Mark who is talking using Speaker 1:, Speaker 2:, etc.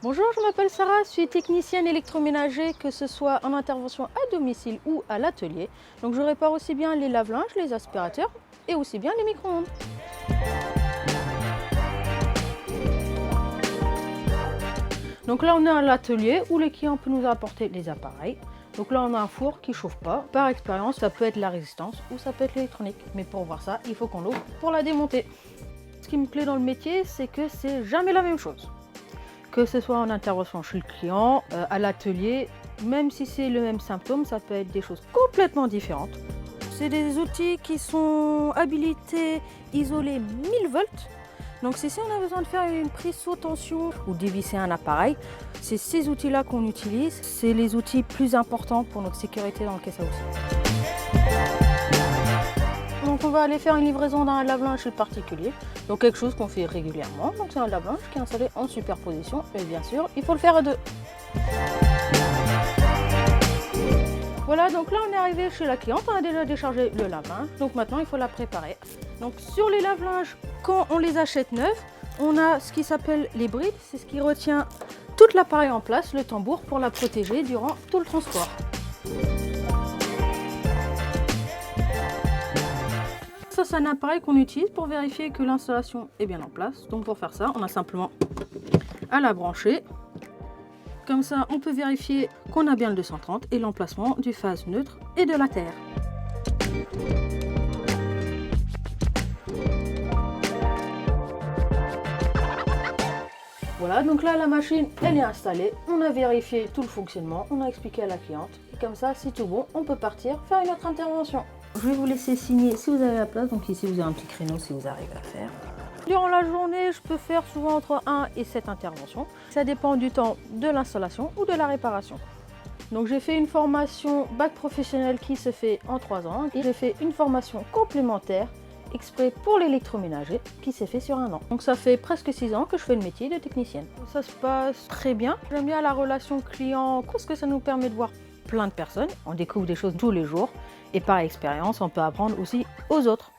Speaker 1: Bonjour, je m'appelle Sarah, je suis technicienne électroménager, que ce soit en intervention à domicile ou à l'atelier. Donc je répare aussi bien les lave-linges, les aspirateurs et aussi bien les micro-ondes. Donc là on est à l'atelier où le client peut nous apporter les appareils. Donc là on a un four qui ne chauffe pas. Par expérience, ça peut être la résistance ou ça peut être l'électronique. Mais pour voir ça, il faut qu'on l'ouvre pour la démonter. Ce qui me plaît dans le métier, c'est que c'est jamais la même chose. Que ce soit en intervention chez le client, à l'atelier, même si c'est le même symptôme, ça peut être des choses complètement différentes. C'est des outils qui sont habilités, isolés 1000 volts. Donc si on a besoin de faire une prise sous tension ou dévisser un appareil, c'est ces outils-là qu'on utilise. C'est les outils plus importants pour notre sécurité dans le caisse à outils. Donc on va aller faire une livraison d'un lave-linge chez le particulier, donc quelque chose qu'on fait régulièrement. Donc c'est un lave-linge qui est installé en superposition et bien sûr il faut le faire à deux. Voilà, donc là on est arrivé chez la cliente, on a déjà déchargé le lave-linge, donc maintenant il faut la préparer. Donc sur les lave-linges, quand on les achète neufs, on a ce qui s'appelle les brides, c'est ce qui retient tout l'appareil en place, le tambour, pour la protéger durant tout le transport. Ça, c'est un appareil qu'on utilise pour vérifier que l'installation est bien en place. Donc pour faire ça, on a simplement à la brancher. Comme ça, on peut vérifier qu'on a bien le 230 et l'emplacement du phase neutre et de la terre. Voilà, donc là la machine elle est installée, on a vérifié tout le fonctionnement, on a expliqué à la cliente et comme ça c'est tout bon, on peut partir faire une autre intervention. Je vais vous laisser signer si vous avez la place, donc ici vous avez un petit créneau si vous arrivez à le faire. Durant la journée, je peux faire souvent entre 1 et 7 interventions. Ça dépend du temps de l'installation ou de la réparation. Donc j'ai fait une formation bac professionnel qui se fait en 3 ans et j'ai fait une formation complémentaire exprès pour l'électroménager qui s'est fait sur 1 an. Donc ça fait presque 6 ans que je fais le métier de technicienne. Ça se passe très bien. J'aime bien la relation client parce que ça nous permet de voir plein de personnes. On découvre des choses tous les jours et par expérience, on peut apprendre aussi aux autres.